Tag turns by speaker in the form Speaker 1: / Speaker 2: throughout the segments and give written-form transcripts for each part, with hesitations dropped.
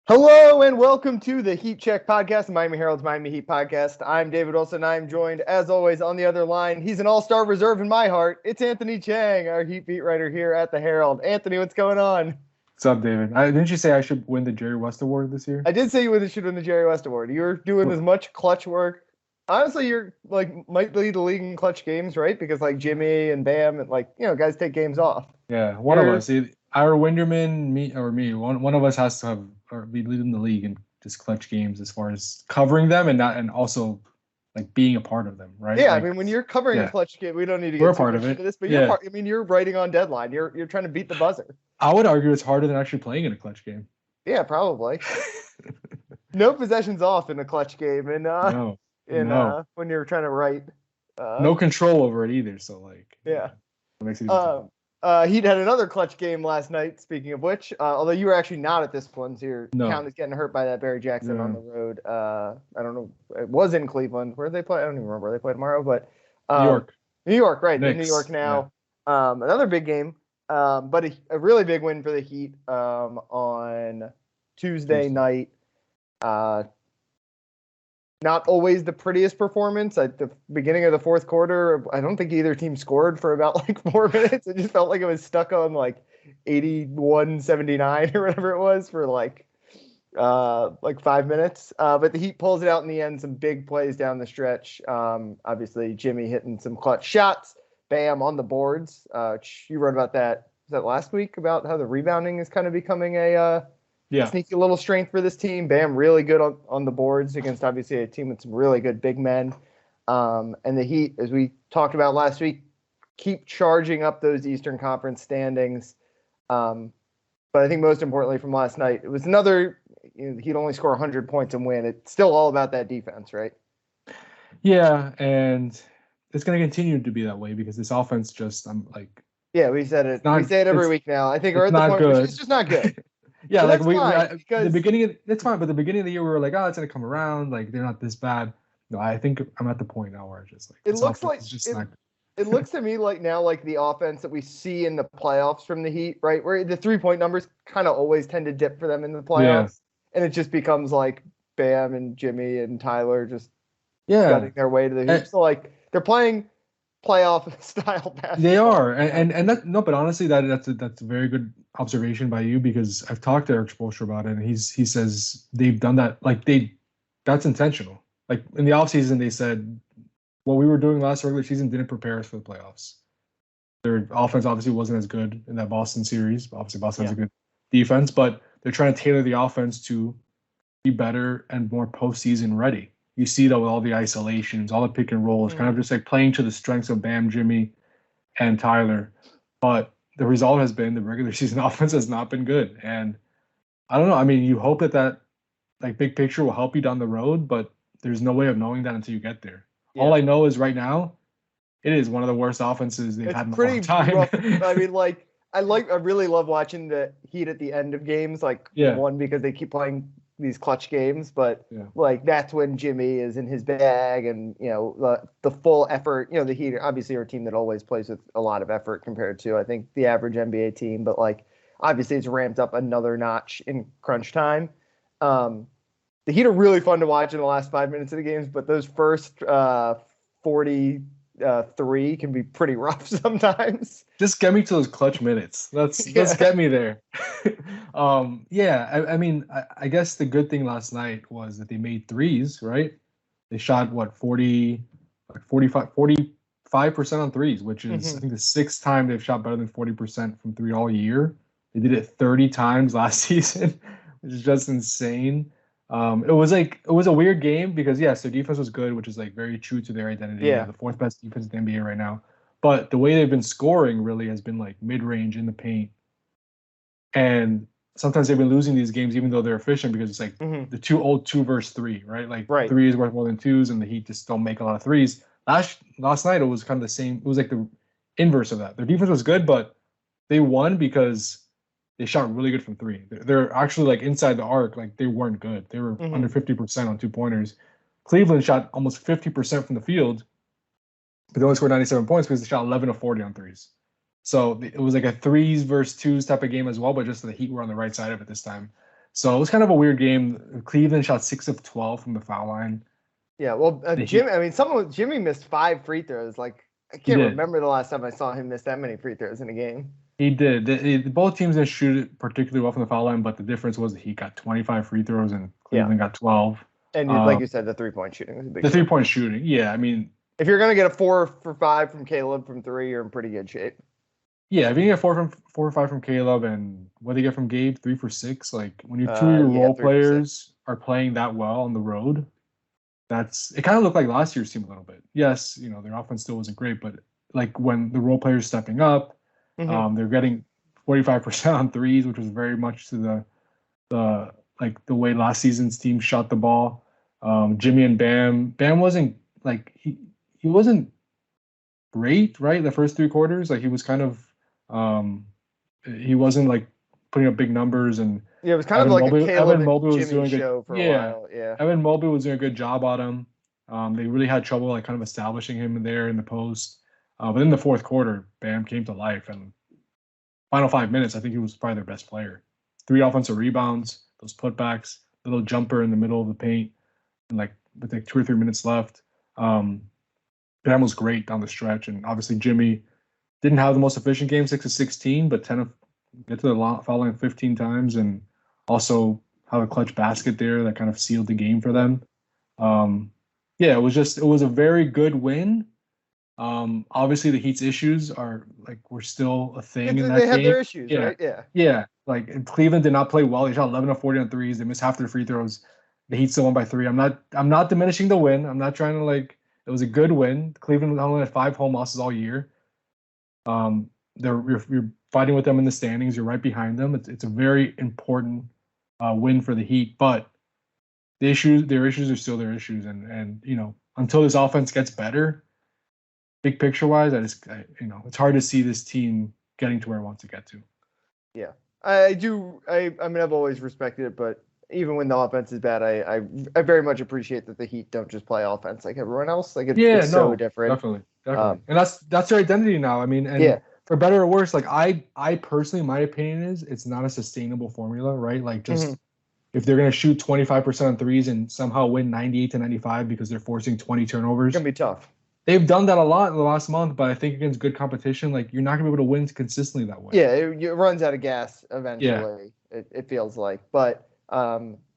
Speaker 1: Hello and welcome to the Heat Check podcast, the Miami Herald's Miami Heat podcast. I'm David Wilson. I'm joined, as always, on the other line. He's an all-star reserve in my heart. It's Anthony Chiang, our Heat beat writer here at the Herald. Anthony, what's going on?
Speaker 2: What's up, David? Didn't you say I should win the Jerry West Award this year?
Speaker 1: I did say you should win the Jerry West Award. You're doing as much clutch work. Honestly, you're might lead the league in clutch games, right? Because Jimmy and Bam and guys take games off.
Speaker 2: Yeah, one of us, our Winderman, me, one of us has to have or be leading the league in just clutch games as far as covering them and also being a part of them, right?
Speaker 1: Yeah, when you're covering a clutch game, we don't need to get
Speaker 2: we're
Speaker 1: too
Speaker 2: part
Speaker 1: much
Speaker 2: of it.
Speaker 1: into this, but you're you're writing on deadline. You're trying to beat the buzzer.
Speaker 2: I would argue it's harder than actually playing in a clutch game.
Speaker 1: Yeah, probably. No possessions off in a clutch game, and when you're trying to write,
Speaker 2: no control over it either. So
Speaker 1: it
Speaker 2: makes it easy.
Speaker 1: He'd had another clutch game last night. Speaking of which, although you were actually not at this one, so your count is getting hurt by that Barry Jackson on the road. I don't know. It was in Cleveland. Where did they play? I don't even remember where they play tomorrow. But New York, right? In New York now. Yeah. Another big game, but a really big win for the Heat on Tuesday night. Not always the prettiest performance. At the beginning of the fourth quarter, I don't think either team scored for about 4 minutes. It just felt like it was stuck on 81-79 or whatever it was for 5 minutes. But the Heat pulls it out in the end. Some big plays down the stretch. Obviously, Jimmy hitting some clutch shots. Bam on the boards. You wrote about that. Was that last week about how the rebounding is kind of becoming a sneaky little strength for this team. Bam really good on the boards against obviously a team with some really good big men. And the Heat, as we talked about last week, keep charging up those Eastern Conference standings. But I think most importantly from last night, it was another, he'd only score 100 points and win. It's still all about that defense, right?
Speaker 2: Yeah, and it's going to continue to be that way because this offense just,
Speaker 1: yeah, we said it. We say it every week now. I think we're at the point where it's just not good.
Speaker 2: Yeah, the beginning it's fine, but the beginning of the year we were like, oh, it's gonna come around, they're not this bad. No, I think I'm at the point now where it's just
Speaker 1: it looks like it looks to me like now the offense that we see in the playoffs from the Heat, right? Where the 3-point numbers kind of always tend to dip for them in the playoffs, and it just becomes Bam and Jimmy and Tyler just getting their way to the hoop. So they're playing playoff style basketball.
Speaker 2: They are, and that but honestly, that's a very good observation by you because I've talked to Eric Spoelstra about it, and he says they've done that that's intentional. In the offseason, they said what we were doing last regular season didn't prepare us for the playoffs. Their offense obviously wasn't as good in that Boston series. Obviously, Boston has a good defense, but they're trying to tailor the offense to be better and more postseason ready. You see that with all the isolations, all the pick and rolls, kind of just playing to the strengths of Bam, Jimmy, and Tyler. But the result has been the regular season offense has not been good. And I don't know. You hope that big picture will help you down the road, but there's no way of knowing that until you get there. Yeah. All I know is right now, it is one of the worst offenses they've had in a long time.
Speaker 1: Rough. I really love watching the Heat at the end of games. One, because they keep playing these clutch games, but that's when Jimmy is in his bag and the full effort. The Heat obviously are a team that always plays with a lot of effort compared to I think the average NBA team, but obviously it's ramped up another notch in crunch time. The Heat are really fun to watch in the last 5 minutes of the games, but those first 43 can be pretty rough sometimes.
Speaker 2: Just get me to those clutch minutes. Let's get me there. I guess the good thing last night was that they made threes, right? They shot 45% on threes, which is I think the sixth time they've shot better than 40% from three all year. They did it 30 times last season, which is just insane. It was a weird game because yes, their defense was good, which is very true to their identity.
Speaker 1: Yeah.
Speaker 2: The fourth best defense in the NBA right now. But the way they've been scoring really has been mid-range in the paint. And sometimes they've been losing these games even though they're efficient because it's the two old 2 versus 3, right?
Speaker 1: Right.
Speaker 2: 3 is worth more than 2s and the Heat just don't make a lot of threes. Last night it was kind of the same. It was the inverse of that. Their defense was good, but they won because they shot really good from 3. They're actually inside the arc, they weren't good. They were under 50% on 2-pointers. Cleveland shot almost 50% from the field, but they only scored 97 points because they shot 11 of 40 on threes. So it was a 3s versus 2s type of game as well, but just the Heat were on the right side of it this time. So it was kind of a weird game. Cleveland shot 6 of 12 from the foul line.
Speaker 1: Yeah, well,
Speaker 2: The
Speaker 1: Jimmy.
Speaker 2: Heat,
Speaker 1: I mean, Jimmy missed 5 free throws. Like I
Speaker 2: he
Speaker 1: can't
Speaker 2: did.
Speaker 1: remember the last time I saw him miss that many free throws in a game.
Speaker 2: He did. Both teams didn't shoot it particularly well from the foul line, but the difference was that he got 25 free throws and Cleveland got 12.
Speaker 1: And like you said, the 3-point shooting was a big
Speaker 2: The
Speaker 1: deal.
Speaker 2: 3-point shooting, yeah. I mean,
Speaker 1: if you're gonna get a 4 for 5 from Caleb from 3, you're in pretty good shape.
Speaker 2: yeah, if you get 4 or 5 from Caleb, and what do you get from Gabe? 3 for 6. Like when your two of your role players are playing that well on the road, it kind of looked like last year's team a little bit. Yes, their offense still wasn't great, but like when the role players stepping up, they're getting 45% on threes, which was very much to the way last season's team shot the ball. Jimmy and Bam wasn't like he wasn't great, right? The first 3 quarters, like he was kind of he wasn't like putting up big numbers, and
Speaker 1: yeah, it was kind of like a Caleb and Jimmy show for a while. Yeah,
Speaker 2: Evan Mobley was doing a good job on him. They really had trouble like kind of establishing him there in the post. But in the fourth quarter, Bam came to life, and final 5 minutes, I think he was probably their best player. 3 offensive rebounds, those putbacks, little jumper in the middle of the paint, and with 2 or 3 minutes left. Bam was great down the stretch, and obviously Jimmy didn't have the most efficient game, 6 of 16, but get to the foul line 15 times, and also have a clutch basket there that kind of sealed the game for them. It was a very good win. Obviously the Heat's issues were still a thing in that game.
Speaker 1: They have their issues, right?
Speaker 2: Yeah. Like Cleveland did not play well. They shot 11 of 40 on threes. They missed half their free throws. The Heat still won by 3. I'm not diminishing the win. I'm not trying to it was a good win. Cleveland only had 5 home losses all year. You're fighting with them in the standings. You're right behind them. It's a very important win for the Heat, but their issues are still their issues, and until this offense gets better, big picture wise, it's hard to see this team getting to where it wants to get to.
Speaker 1: Yeah, I do. I mean, I've always respected it, but even when the offense is bad, I very much appreciate that the Heat don't just play offense like everyone else. It's so different.
Speaker 2: Definitely. And that's their identity now. I mean, and for better or worse, I personally, my opinion is it's not a sustainable formula, right? Like just if they're going to shoot 25% on threes and somehow win 98-95 because they're forcing 20 turnovers,
Speaker 1: it's gonna be tough.
Speaker 2: They've done that a lot in the last month, but I think against good competition, you're not gonna be able to win consistently that way.
Speaker 1: Yeah, it runs out of gas eventually. Yeah. It feels like, but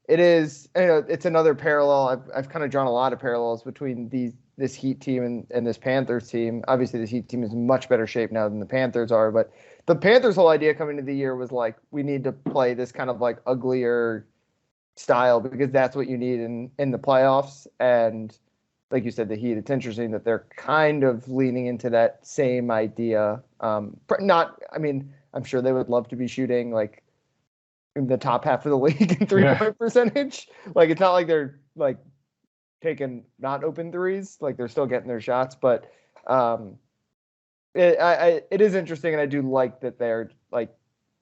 Speaker 1: it is. It's another parallel. I've kind of drawn a lot of parallels between this Heat team and this Panthers team. Obviously, this Heat team is in much better shape now than the Panthers are, but the Panthers' whole idea coming into the year was we need to play this kind of uglier style because that's what you need in the playoffs. And like you said, the Heat, it's interesting that they're kind of leaning into that same idea. I'm sure they would love to be shooting in the top half of the league in 3-point percentage. It's not like they're taking not open threes. They're still getting their shots, but it is interesting, and I do like that they're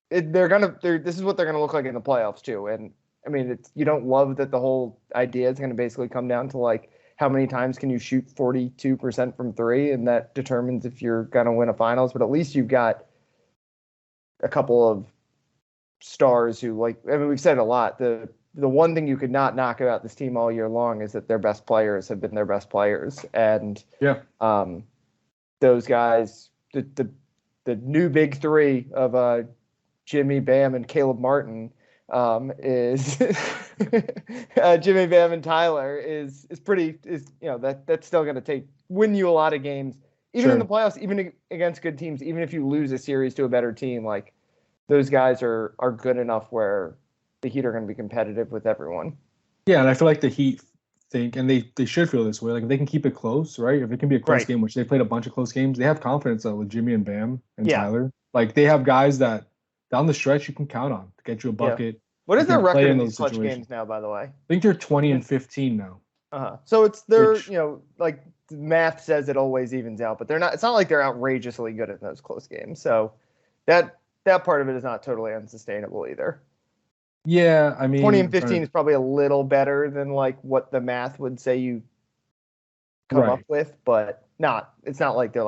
Speaker 1: this is what they're gonna look like in the playoffs too. And I mean, you don't love that the whole idea is gonna basically come down to how many times can you shoot 42% from 3, and that determines if you're gonna win a finals. But at least you've got a couple of stars who we've said a lot. The one thing you could not knock about this team all year long is that their best players have been their best players. And those guys, the new big 3 of Jimmy, Bam, and Caleb Martin is Jimmy, Bam, and Tyler is that's still going to win you a lot of games, even in the playoffs, even against good teams. Even if you lose a series to a better team, those guys are good enough where the Heat are going to be competitive with everyone.
Speaker 2: Yeah, and I feel like the Heat think, and they should feel this way, if they can keep it close, right? If it can be a close game, which they played a bunch of close games, they have confidence with Jimmy and Bam and Tyler. They have guys that down the stretch you can count on to get you a bucket.
Speaker 1: Yeah. What is their record in these clutch games now, by the way?
Speaker 2: I think they're 20-15 now.
Speaker 1: So it's math says it always evens out, but they're not. It's not like they're outrageously good at those close games. So that part of it is not totally unsustainable either.
Speaker 2: Yeah, I mean,
Speaker 1: 20-15 is probably a little better than what the math would say you come up with, but it's not like they're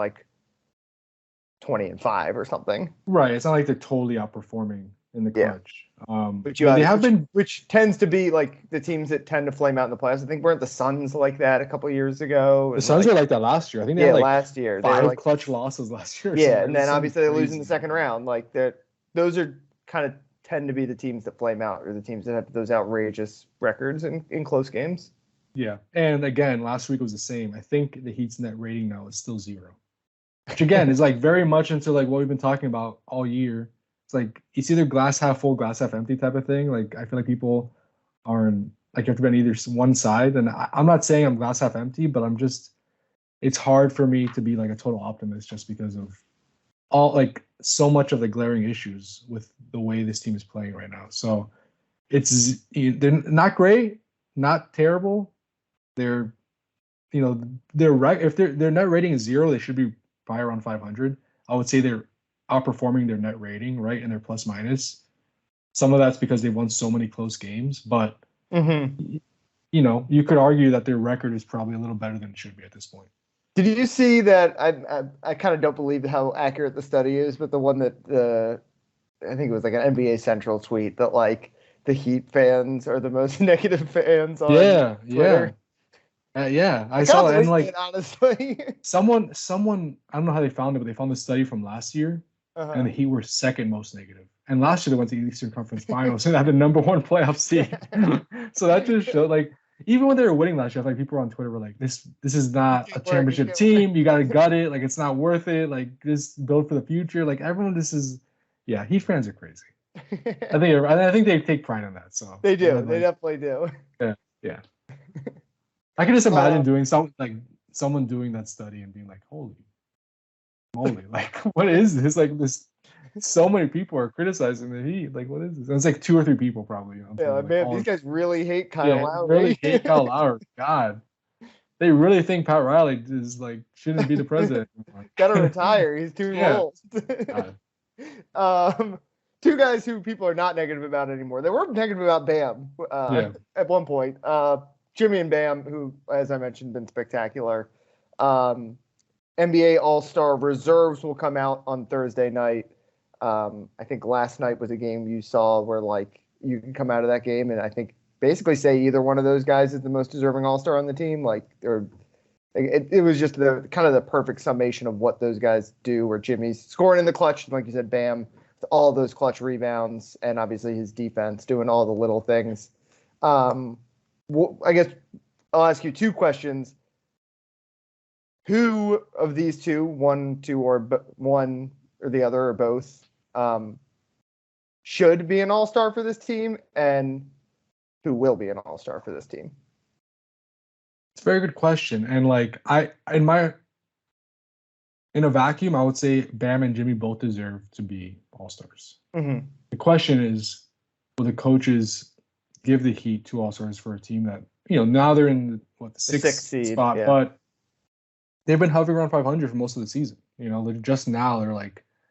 Speaker 1: 20-5 or something.
Speaker 2: Right. It's not like they're totally outperforming in the clutch.
Speaker 1: Which
Speaker 2: they have been,
Speaker 1: which tends to be like the teams that tend to flame out in the playoffs. I think weren't the Suns like that a couple years ago.
Speaker 2: The Suns were like that last year. I think they
Speaker 1: yeah,
Speaker 2: had like
Speaker 1: last year they
Speaker 2: 5
Speaker 1: were like
Speaker 2: clutch losses last year.
Speaker 1: yeah, and then obviously they lose in the second round. Like those are kind of tend to be the teams that flame out, or the teams that have those outrageous records in close games.
Speaker 2: Yeah, and again, last week was the same. I think the Heat's net rating now is still 0, which again is like very much into like what we've been talking about all year. It's like it's either glass half full, glass half empty type of thing. Like I feel like people aren't like you have to be on either one side. And I'm not saying I'm glass half empty, but it's hard for me to be like a total optimist just because of all like so much of the glaring issues with the way this team is playing right now. So they're not great, not terrible. They're if their net rating is 0, they should be probably around 500. I would say they're outperforming their net rating, right? And their plus minus. Some of that's because they've won so many close games, but you could argue that their record is probably a little better than it should be at this point.
Speaker 1: Did you see that? I kind of don't believe how accurate the study is, but the one that I think it was like an NBA Central tweet that like the Heat fans are the most negative fans on Twitter.
Speaker 2: I saw that, and like
Speaker 1: it, honestly,
Speaker 2: someone I don't know how they found it, but they found the study from last year, and the Heat were second most negative. And last year they went to the Eastern Conference Finals and had the #1 playoff seed. So that just showed like even when they were winning last year, like people on Twitter were like, "This is not a championship team. You got to gut it. Like it's not worth it. Like this build for the future. Like everyone, Heat fans are crazy. I think they take pride in that. So
Speaker 1: they do. They definitely do.
Speaker 2: Yeah. I can just imagine doing someone doing that study and being like, "Holy moly! Like what is this? Like this." So many people are criticizing the Heat. Like, what is this? And it's like 2 or 3 people probably.
Speaker 1: Man, these guys really hate Kyle Lowry.
Speaker 2: Really hate Kyle Lowry. God, they really think Pat Riley is like shouldn't be the president.
Speaker 1: Gotta retire. He's too old. 2 guys who people are not negative about anymore. They were negative about Bam at one point. Jimmy and Bam, who, as I mentioned, been spectacular. NBA All-Star reserves will come out on Thursday night. I think last night was a game you saw where like you can come out of that game and I think basically say either one of those guys is the most deserving All-Star on the team. Like, or it was just the kind of the perfect summation of what those guys do. Where Jimmy's scoring in the clutch, like you said, Bam, all those clutch rebounds, and obviously his defense doing all the little things. I guess I'll ask you 2 questions. Who of these 2, one or the other or both, should be an all-star for this team, and who will be an all-star for this team?
Speaker 2: It's a very good question. And like in a vacuum, I would say Bam and Jimmy both deserve to be all-stars.
Speaker 1: Mm-hmm.
Speaker 2: The question is, will the coaches give the Heat 2 all-stars for a team that, now they're in the 6th spot, but they've been hovering around 500 for most of the season. Just now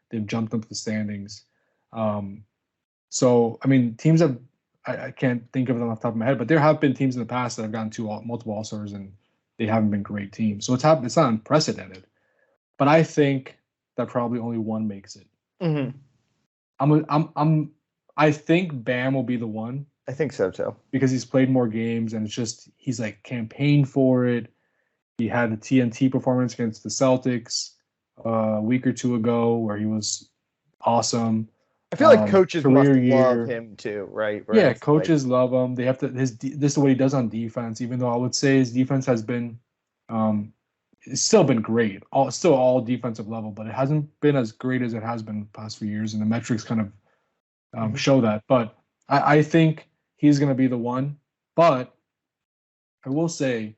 Speaker 2: they've jumped up the standings. So, I mean, teams have, I can't think of them off the top of my head, but there have been teams in the past that have gotten multiple All-Stars and they haven't been great teams. So it's not unprecedented. But I think that probably only one makes it.
Speaker 1: Mm-hmm.
Speaker 2: I think Bam will be the one.
Speaker 1: I think so too.
Speaker 2: Because he's played more games and he's like campaigned for it. He had the TNT performance against the Celtics a week or 2 ago where he was awesome.
Speaker 1: I feel like coaches must love him too, right?
Speaker 2: Yeah, coaches love him. They have to. This is what he does on defense. Even though I would say his defense has been, it's still been great. Still all defensive level, but it hasn't been as great as it has been the past few years, and the metrics kind of show that. But I think he's going to be the one. But I will say,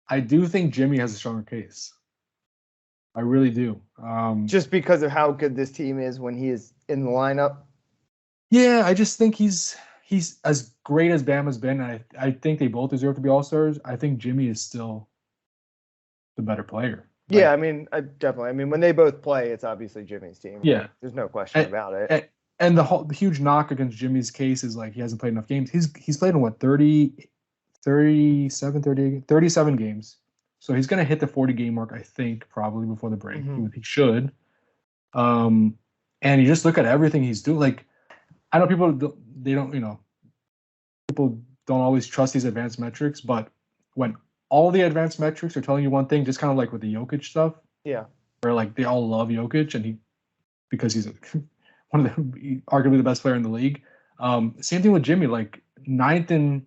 Speaker 2: I do think Jimmy has a stronger case. I really do.
Speaker 1: Just because of how good this team is when he is in the lineup?
Speaker 2: Yeah, I just think he's as great as Bam has been. I think they both deserve to be All-Stars. I think Jimmy is still the better player.
Speaker 1: Yeah, I mean, definitely. I mean, when they both play, it's obviously Jimmy's team.
Speaker 2: Yeah.
Speaker 1: There's no question about it.
Speaker 2: And the huge knock against Jimmy's case is like he hasn't played enough games. He's played in what, 37 games. So he's going to hit the 40-game mark, I think, probably before the break. Mm-hmm. He should. And you just look at everything he's doing. Like, I know they don't, people don't always trust these advanced metrics, but when all the advanced metrics are telling you one thing, just kind of like with the Jokic stuff,
Speaker 1: Yeah.
Speaker 2: where like they all love Jokic and because he's one of arguably the best player in the league. Same thing with Jimmy, like 9th in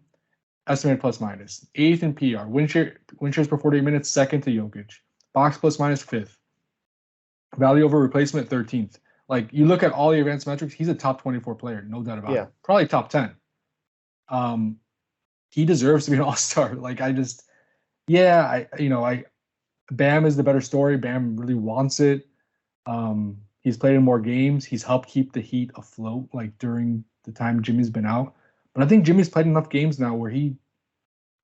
Speaker 2: estimated plus minus, 8th in PR, win shares per 48 minutes, 2nd to Jokic, box plus minus 5th, value over replacement 13th. Like you look at all the advanced metrics, he's a top 24 player, no doubt about it. Probably top 10. He deserves to be an all-star. Like Bam is the better story. Bam really wants it. He's played in more games. He's helped keep the Heat afloat, like during the time Jimmy's been out. But I think Jimmy's played enough games now where he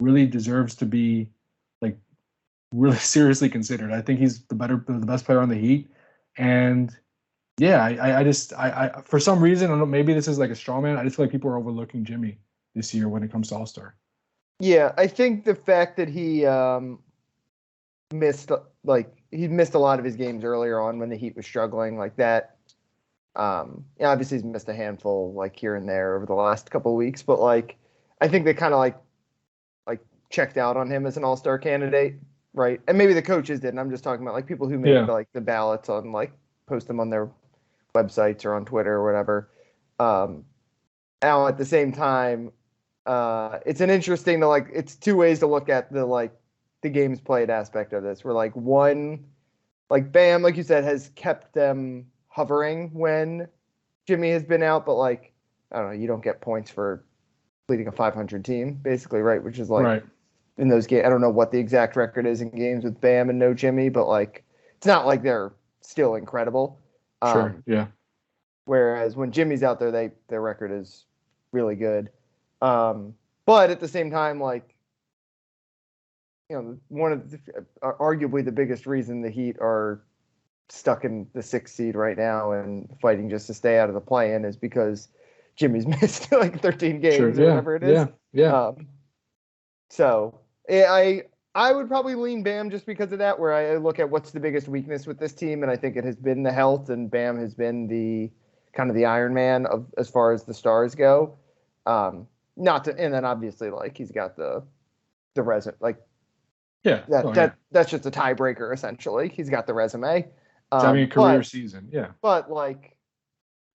Speaker 2: really deserves to be like really seriously considered. I think he's the best player on the Heat. And yeah, I for some reason, I don't know, maybe this is like a straw man. I just feel like people are overlooking Jimmy this year when it comes to All-Star.
Speaker 1: Yeah, I think the fact that he missed a lot of his games earlier on when the Heat was struggling like that. Obviously he's missed a handful like here and there over the last couple of weeks, but like I think they kind of like checked out on him as an all-star candidate, right? And maybe the coaches didn't. I'm just talking about like people who made like the ballots on like post them on their websites or on Twitter or whatever. Now at the same time, it's an interesting it's two ways to look at the games played aspect of this. Where like one, like Bam, like you said, has kept them hovering when Jimmy has been out, but like I don't know, you don't get points for leading a 500 team, basically, right? Which is like in those games. I don't know what the exact record is in games with Bam and no Jimmy, but like it's not like they're still incredible.
Speaker 2: Sure, yeah.
Speaker 1: Whereas when Jimmy's out there, their record is really good. But at the same time, like one of arguably the biggest reason the Heat are stuck in the 6th seed right now and fighting just to stay out of the play-in is because Jimmy's missed like 13 games or whatever it is.
Speaker 2: Yeah.
Speaker 1: So I would probably lean Bam just because of that, where I look at what's the biggest weakness with this team, and I think it has been the health, and Bam has been the kind of the Iron Man of as far as the stars go. And then obviously like he's got the resume, like that's just a tiebreaker essentially. He's got the resume.
Speaker 2: Having a career season,
Speaker 1: But like,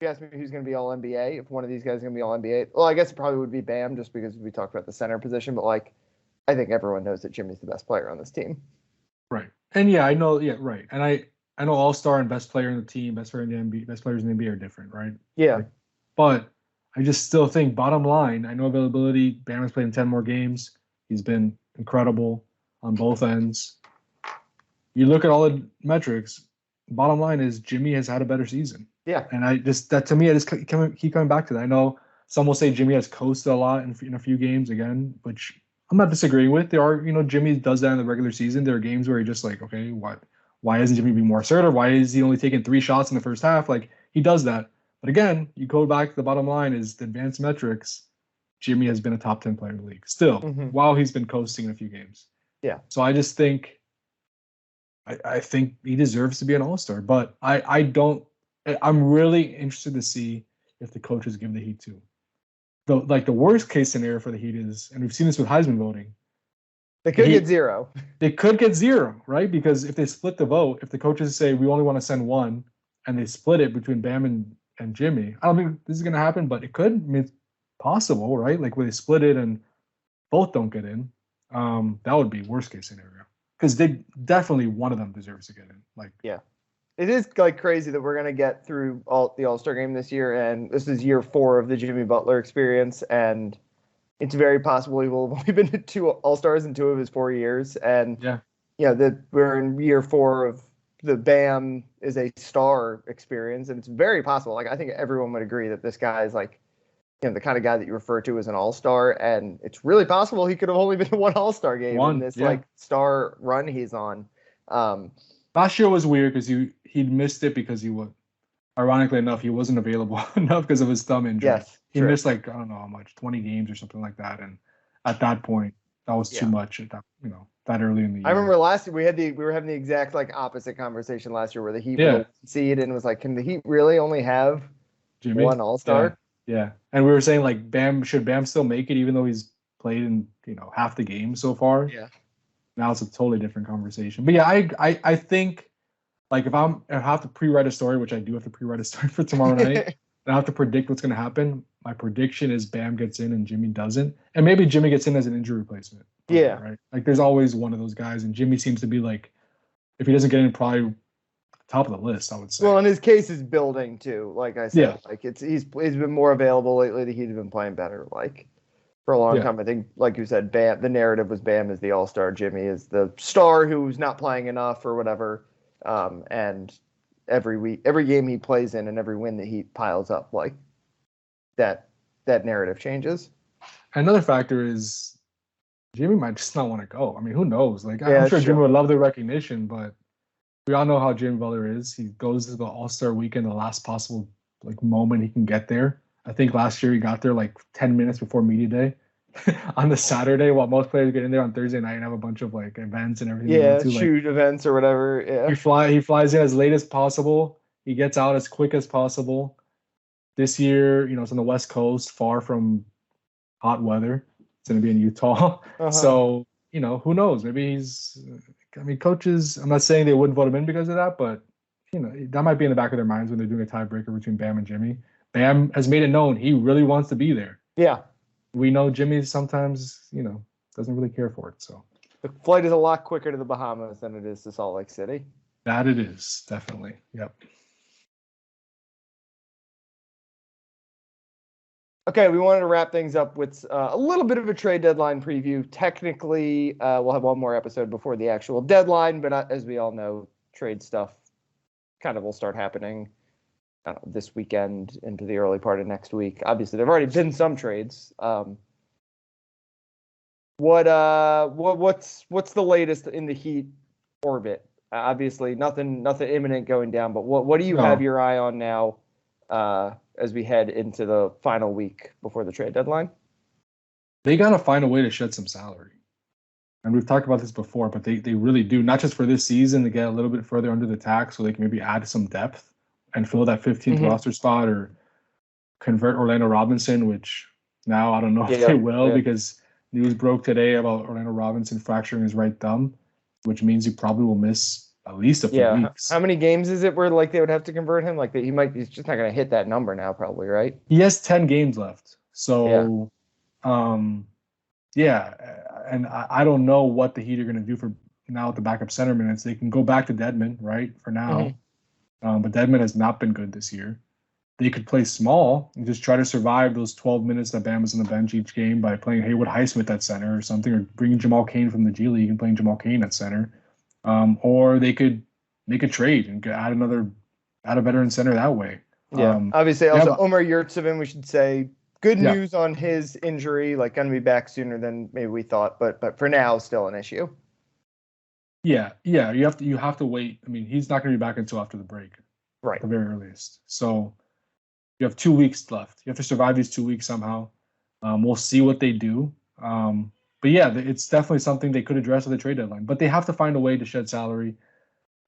Speaker 1: if you ask me who's going to be All NBA, if one of these guys is going to be All NBA, well, I guess it probably would be Bam, just because we talked about the center position. But like, I think everyone knows that Jimmy's the best player on this team.
Speaker 2: Right, and I know, right, and I know All-Star and best player in the team, best player in the NBA, best players in the NBA are different, right?
Speaker 1: Yeah,
Speaker 2: but I just still think bottom line, I know availability. Bam has played in 10 more games. He's been incredible on both ends. You look at all the metrics. Bottom line is Jimmy has had a better season.
Speaker 1: Yeah.
Speaker 2: And I just keep coming back to that. I know some will say Jimmy has coasted a lot in a few games again, which I'm not disagreeing with. There are, Jimmy does that in the regular season. There are games where you're just like, okay, why isn't Jimmy being more assertive? Why is he only taking 3 shots in the first half? Like he does that. But again, you go back to the bottom line is the advanced metrics. Jimmy has been a top 10 player in the league still, while he's been coasting in a few games.
Speaker 1: Yeah.
Speaker 2: So I just think, I think he deserves to be an all-star, but I'm really interested to see if the coaches give the Heat to. The worst case scenario for the Heat is, and we've seen this with Heisman voting,
Speaker 1: they could get 0.
Speaker 2: They could get 0, right? Because if they split the vote, if the coaches say we only want to send one, and they split it between Bam and Jimmy, I don't think this is going to happen, but it could. I mean, it's possible, right? Like where they split it and both don't get in. That would be worst case scenario. Because they definitely one of them deserves to get in. Like,
Speaker 1: yeah, it is like crazy that we're gonna get through the All-Star game this year, and this is year 4 of the Jimmy Butler experience, and it's very possible he will have only been to 2 All-Stars in 2 of his 4 years, and that we're in year 4 of the Bam is a star experience, and it's very possible. Like I think everyone would agree that this guy is like, the kind of guy that you refer to as an all-star, and it's really possible he could have only been to 1 all-star game in this like star run he's on.
Speaker 2: Last year was weird because he'd missed it because ironically enough, he wasn't available enough because of his thumb injury.
Speaker 1: Yes,
Speaker 2: he missed like, I don't know how much, 20 games or something like that. And at that point, that was too much at that, that early in the year.
Speaker 1: I remember last year we were having the exact like opposite conversation last year where the Heat were seed and was like, can the Heat really only have
Speaker 2: Jimmy?
Speaker 1: 1 all-star?
Speaker 2: Yeah, and we were saying like should Bam still make it even though he's played in half the game so far?
Speaker 1: Yeah.
Speaker 2: Now it's a totally different conversation. But yeah, I think like if I have to pre-write a story, which I do have to pre-write a story for tomorrow night, and I have to predict what's going to happen. My prediction is Bam gets in and Jimmy doesn't, and maybe Jimmy gets in as an injury replacement.
Speaker 1: Yeah.
Speaker 2: Right. Like there's always one of those guys, and Jimmy seems to be like, if he doesn't get in, probably top of the list, I would say.
Speaker 1: Well, and his case is building too. Like I said,
Speaker 2: Yeah.
Speaker 1: like he's been more available lately. He's been playing better. Like for a long time, I think, like you said, Bam. The narrative was Bam is the all-star. Jimmy is the star who's not playing enough or whatever. And every game he plays in, and every win that he piles up, like that narrative changes.
Speaker 2: Another factor is Jimmy might just not want to go. I mean, who knows? Like
Speaker 1: Yeah,
Speaker 2: I'm sure
Speaker 1: true.
Speaker 2: Jimmy would love the recognition, but we all know how Jimmy Butler is. He goes to the All-Star weekend the last possible like moment he can get there. I think last year he got there like 10 minutes before media day on the Saturday, while most players get in there on Thursday night and have a bunch of like events and everything.
Speaker 1: Yeah,
Speaker 2: to.
Speaker 1: shoot
Speaker 2: Like,
Speaker 1: events or whatever. Yeah.
Speaker 2: he flies in as late as possible. He gets out as quick as possible. This year, it's on the West Coast, far from hot weather. It's going to be in Utah.
Speaker 1: Uh-huh.
Speaker 2: So, who knows? Maybe coaches, I'm not saying they wouldn't vote him in because of that, but, that might be in the back of their minds when they're doing a tiebreaker between Bam and Jimmy. Bam has made it known he really wants to be there.
Speaker 1: Yeah.
Speaker 2: We know Jimmy sometimes, doesn't really care for it. So
Speaker 1: the flight is a lot quicker to the Bahamas than it is to Salt Lake City.
Speaker 2: That it is, definitely. Yep.
Speaker 1: Okay, we wanted to wrap things up with a little bit of a trade deadline preview. Technically, we'll have one more episode before the actual deadline, but as we all know, trade stuff kind of will start happening this weekend into the early part of next week. Obviously, there've already been some trades. What's the latest in the Heat orbit? Obviously, nothing imminent going down, but what do you have your eye on now? As we head into the final week before the trade deadline?
Speaker 2: They got to find a way to shed some salary. And we've talked about this before, but they really do, not just for this season, to get a little bit further under the tax so they can maybe add some depth and fill that 15th roster spot or convert Orlando Robinson, which now I don't know if they will because news broke today about Orlando Robinson fracturing his right thumb, which means he probably will miss at least a few weeks.
Speaker 1: How many games is it where like they would have to convert him? Like he's just not going to hit that number now, probably, right?
Speaker 2: He has 10 games left. So, and I don't know what the Heat are going to do for now with the backup center minutes. They can go back to Dedmon, right, for now. But Dedmon has not been good this year. They could play small and just try to survive those 12 minutes that Bam is on the bench each game by playing Haywood Highsmith at center or something, or bringing Jamal Cain from the G League and playing Jamal Cain at center. Or they could make a trade and add a veteran center that way.
Speaker 1: Yeah. Obviously, also Omer Yurtseven, we should say, good news on his injury, like going to be back sooner than maybe we thought, but for now, still an issue.
Speaker 2: Yeah. You have to wait. I mean, he's not going to be back until after the break,
Speaker 1: right?
Speaker 2: At the very earliest. So you have 2 weeks left. You have to survive these 2 weeks somehow. We'll see what they do. But yeah, it's definitely something they could address at the trade deadline. But they have to find a way to shed salary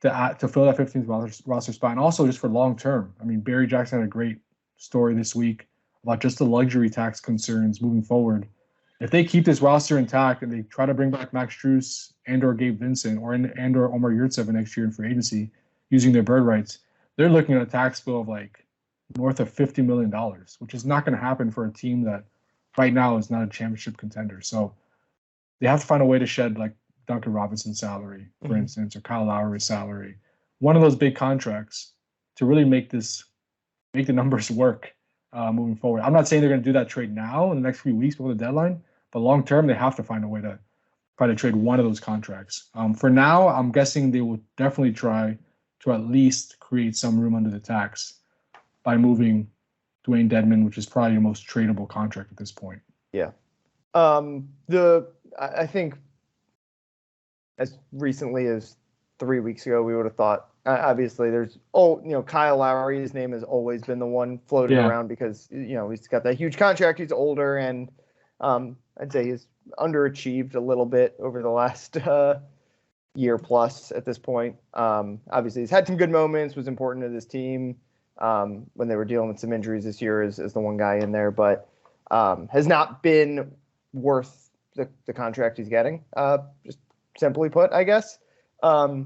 Speaker 2: to fill that 15th roster spot, and also just for long term. I mean, Barry Jackson had a great story this week about just the luxury tax concerns moving forward. If they keep this roster intact and they try to bring back Max Strus and/or Gabe Vincent or Omer Yurtseven next year in free agency using their bird rights, they're looking at a tax bill of like north of $50 million, which is not going to happen for a team that right now is not a championship contender. So they have to find a way to shed like Duncan Robinson's salary, for instance, or Kyle Lowry's salary, one of those big contracts to really make the numbers work moving forward. I'm not saying they're going to do that trade now in the next few weeks before the deadline, but long term they have to find a way to try to trade one of those contracts. For now, I'm guessing they will definitely try to at least create some room under the tax by moving Dwayne Dedmon, which is probably your most tradable contract at this point. Yeah.
Speaker 1: I think as recently as 3 weeks ago, we would have thought, obviously there's, Kyle Lowry, his name has always been the one floating around because, he's got that huge contract. He's older and I'd say he's underachieved a little bit over the last year plus at this point. Obviously he's had some good moments, was important to this team. when they were dealing with some injuries this year is the one guy in there, but has not been worth the contract he's getting. Just simply put, I guess. A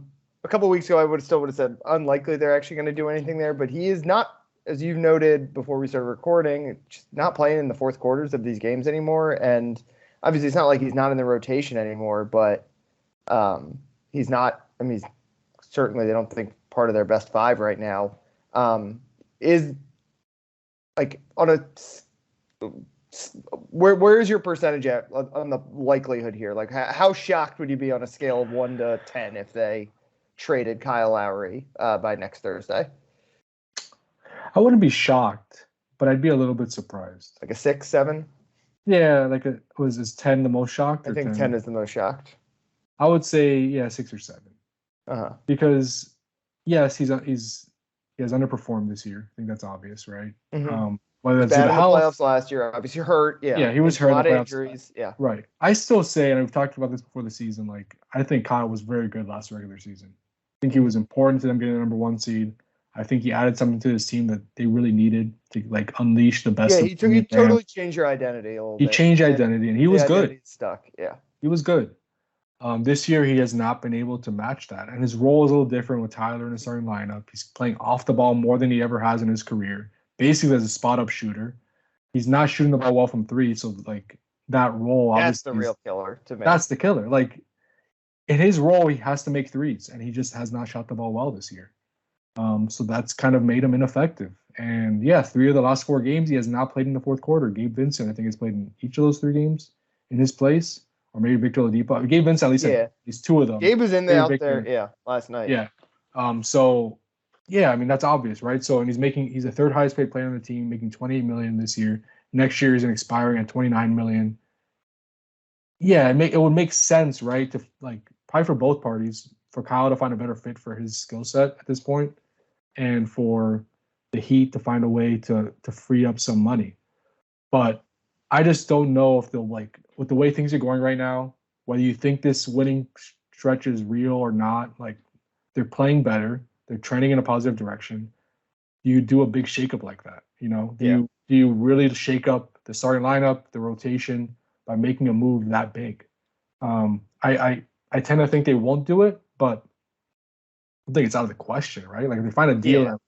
Speaker 1: couple of weeks ago, I would have said unlikely they're actually going to do anything there, but he is not, as you've noted before we started recording, just not playing in the fourth quarters of these games anymore. And obviously, it's not like he's not in the rotation anymore, but he's not. I mean, he's certainly, they don't think part of their best five right now. Is like on a where is your percentage at on the likelihood here? Like, how shocked would you be on a scale of 1 to 10 if they traded Kyle Lowry by next Thursday?
Speaker 2: I wouldn't be shocked, but I'd be a little bit surprised.
Speaker 1: Like a 6, 7?
Speaker 2: Yeah, like is 10 the most shocked?
Speaker 1: I think 10 is the most shocked.
Speaker 2: I would say 6 or 7. Because yes, he has underperformed this year. I think that's obvious, right?
Speaker 1: Mm-hmm.
Speaker 2: Whether it's
Speaker 1: bad in the playoffs last year, obviously hurt. Yeah,
Speaker 2: he was hurt.
Speaker 1: A lot of injuries. Yeah,
Speaker 2: right. I still say, and we've talked about this before the season. Like, I think Kyle was very good last regular season. I think he was important to them getting the number 1 seed. I think he added something to this team that they really needed to like unleash the best.
Speaker 1: Yeah, he totally changed your identity a little bit.
Speaker 2: He changed identity, and he was good.
Speaker 1: Stuck. Yeah,
Speaker 2: he was good. This year, he has not been able to match that, and his role is a little different with Tyler in the starting lineup. He's playing off the ball more than he ever has in his career, basically as a spot-up shooter. He's not shooting the ball well from 3, so like that role,
Speaker 1: that's the real killer to me.
Speaker 2: That's the killer. Like in his role, he has to make threes, and he just has not shot the ball well this year. So that's kind of made him ineffective. And 3 of the last 4 games, he has not played in the fourth quarter. Gabe Vincent, I think, has played in each of those 3 games in his place, or maybe Victor Oladipo. Gabe Vincent, at least, he's 2 of them.
Speaker 1: Gabe was in there out there, last night.
Speaker 2: Yeah. I mean, that's obvious, right? So, and he's the 3rd highest paid player on the team, making $28 million this year. Next year, he's expiring at $29 million. Yeah, it would make sense, right? To like probably for both parties, for Kyle to find a better fit for his skill set at this point, and for the Heat to find a way to free up some money. But I just don't know if they'll, like, with the way things are going right now, whether you think this winning stretch is real or not. Like, they're playing better. They're trending in a positive direction. You do a big shakeup like that, you know? Do you really shake up the starting lineup, the rotation, by making a move that big? I tend to think they won't do it, but I think it's out of the question, right? Like, if they find a deal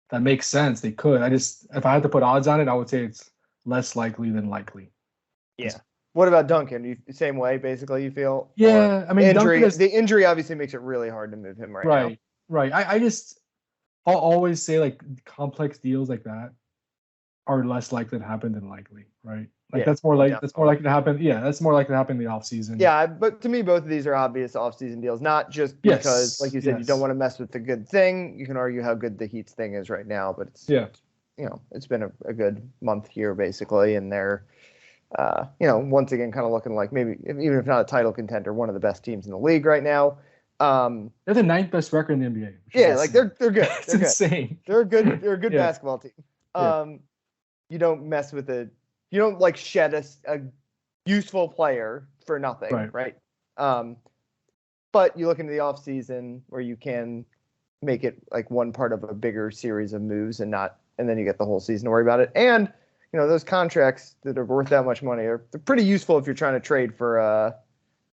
Speaker 2: that makes sense, they could. If I had to put odds on it, I would say it's less likely than likely.
Speaker 1: Yeah. What about Duncan? Same way, basically, you feel?
Speaker 2: Yeah, I mean,
Speaker 1: the injury obviously makes it really hard to move him right now.
Speaker 2: Right. I'll always say, like, complex deals like that are less likely to happen than likely, right? Like, that's more likely to happen. Yeah, that's more likely to happen in the offseason.
Speaker 1: Yeah, but to me, both of these are obvious offseason deals, not just because, like you said, you don't want to mess with the good thing. You can argue how good the Heat's thing is right now, but it's been a good month here, basically, and they're, once again, kind of looking like maybe, even if not a title contender, one of the best teams in the league right now.
Speaker 2: They're the 9th best record in the NBA.
Speaker 1: Yeah, like they're good.
Speaker 2: It's insane.
Speaker 1: They're a good basketball team. You don't mess with you don't like shed a useful player for nothing, right? But you look into the offseason where you can make it like one part of a bigger series of moves and then you get the whole season to worry about it. And those contracts that are worth that much money they're pretty useful if you're trying to trade for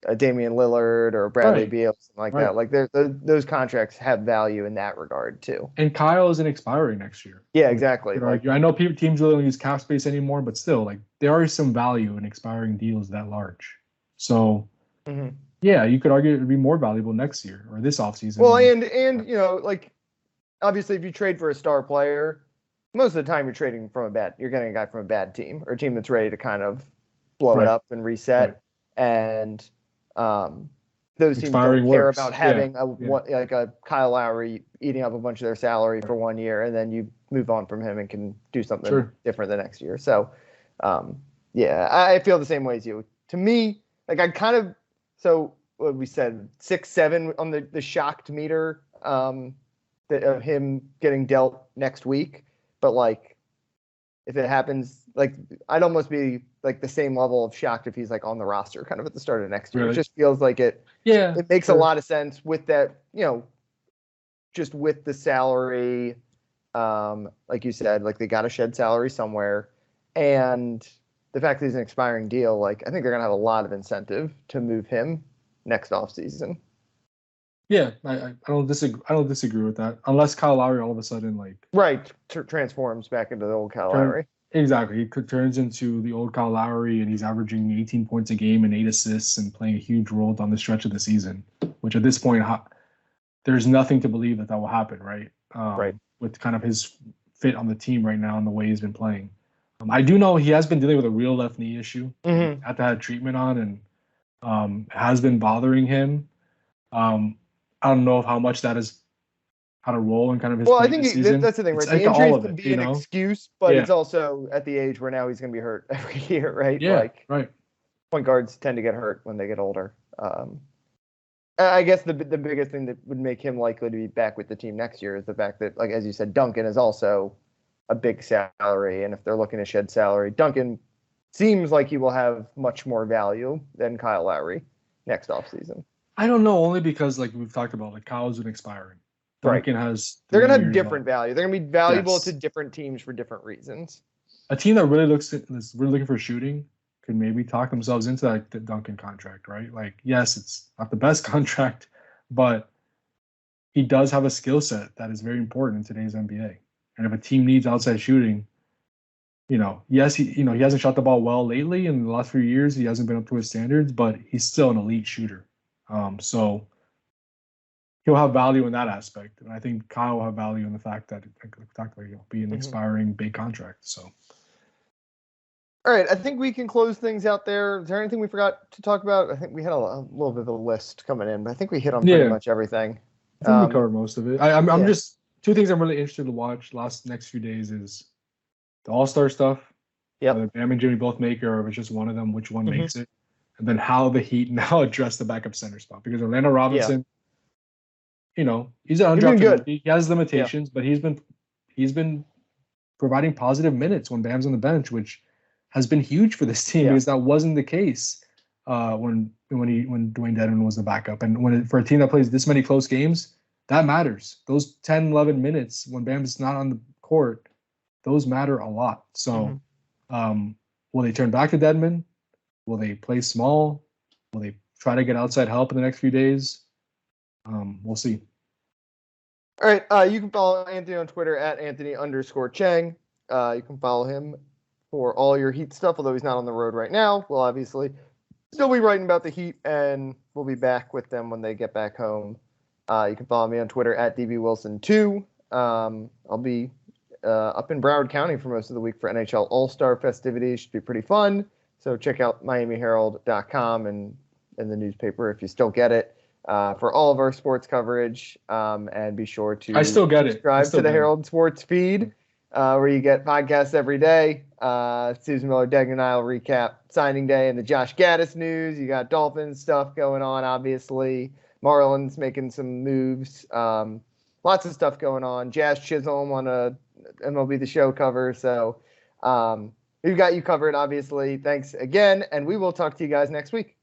Speaker 1: a Damian Lillard or Bradley Beal, something like that. Like those contracts have value in that regard too.
Speaker 2: And Kyle isn't expiring next year.
Speaker 1: Yeah, exactly.
Speaker 2: I know teams really don't use cap space anymore, but still, like, there is some value in expiring deals that large. So, you could argue it would be more valuable next year or this offseason.
Speaker 1: Well, and like, obviously, if you trade for a star player, most of the time you're getting a guy from a bad team or a team that's ready to kind of blow it up and reset. And those teams don't care about having a Kyle Lowry eating up a bunch of their salary for 1 year, and then you move on from him and can do something different the next year. So, I feel the same way as you. To me, like, what we said, 6, 7 on the shocked meter of him getting dealt next week. But, like, if it happens, like, I'd almost be like the same level of shocked if he's like on the roster kind of at the start of next year. Really? It just feels like it makes a lot of sense with that, just with the salary Like you said, like they got to shed salary somewhere, and the fact that he's an expiring deal, like I think they're gonna have a lot of incentive to move him next offseason.
Speaker 2: Yeah, I don't disagree. I don't disagree with that. Unless Kyle Lowry all of a sudden like
Speaker 1: Right, transforms back into the old Kyle
Speaker 2: turn
Speaker 1: Lowry.
Speaker 2: exactly he turns into the old Kyle Lowry and he's averaging 18 points a game and 8 assists and playing a huge role down the stretch of the season. Which at this point, there's nothing to believe that will happen, right?
Speaker 1: Right.
Speaker 2: With kind of his fit on the team right now and the way he's been playing. I do know he has been dealing with a real left knee issue.
Speaker 1: Mm-hmm.
Speaker 2: Had to have treatment on and has been bothering him. I don't know how much that has had a role in kind of his
Speaker 1: Well,
Speaker 2: play
Speaker 1: I think
Speaker 2: this season.
Speaker 1: that's the thing, right?
Speaker 2: It's
Speaker 1: The
Speaker 2: like
Speaker 1: injuries
Speaker 2: all of
Speaker 1: can
Speaker 2: it,
Speaker 1: be an excuse, but it's also at the age where now he's going to be hurt every year, right?
Speaker 2: Yeah,
Speaker 1: like,
Speaker 2: right.
Speaker 1: Point guards tend to get hurt when they get older. I guess the biggest thing that would make him likely to be back with the team next year is the fact that, like as you said, Duncan is also a big salary, and if they're looking to shed salary, Duncan seems like he will have much more value than Kyle Lowry next offseason.
Speaker 2: I don't know, only because like we've talked about, like Kyle's been expiring. Duncan has.
Speaker 1: They're gonna have different value. They're gonna be valuable to different teams for different reasons.
Speaker 2: A team that really is really looking for shooting could maybe talk themselves into like the Duncan contract, right? Like, yes, it's not the best contract, but he does have a skill set that is very important in today's NBA. And if a team needs outside shooting, yes, he hasn't shot the ball well lately. In the last few years, he hasn't been up to his standards, but he's still an elite shooter. So he'll have value in that aspect. And I think Kyle will have value in the fact that, like we talked about, he'll be an expiring big contract. So.
Speaker 1: All right, I think we can close things out there. Is there anything we forgot to talk about? I think we had a little bit of a list coming in, but I think we hit on pretty much everything.
Speaker 2: I think we covered most of it. I'm just two things I'm really interested to watch next few days is the All-Star stuff.
Speaker 1: Yeah.
Speaker 2: Whether Bam and Jimmy both make it, or if it's just one of them, which one makes it, and then how the Heat now address the backup center spot, because Orlando Robinson, he's an undrafted rookie. He has limitations, but he's been providing positive minutes when Bam's on the bench, which has been huge for this team because that wasn't the case when Dwayne Dedmon was the backup. And for a team that plays this many close games, that matters. Those 10, 11 minutes when Bam's not on the court, those matter a lot. So will they turn back to Dedmon? Will they play small? Will they try to get outside help in the next few days? We'll see.
Speaker 1: All right. You can follow Anthony on Twitter at Anthony_Chiang. You can follow him for all your Heat stuff, although he's not on the road right now. We'll obviously still be writing about the Heat, and we'll be back with them when they get back home. You can follow me on Twitter at DBWilson2. I'll be up in Broward County for most of the week for NHL All-Star festivities. Should be pretty fun. So check out MiamiHerald.com and the newspaper if you still get it for all of our sports coverage. And be sure to subscribe to the Herald Sports feed. Where you get podcasts every day. Susan Miller, Degnan and I will recap signing day and the Josh Gaddis news. You got Dolphins stuff going on, obviously. Marlins making some moves. Lots of stuff going on. Jazz Chisholm on a MLB The Show cover. So we've got you covered, obviously. Thanks again, and we will talk to you guys next week.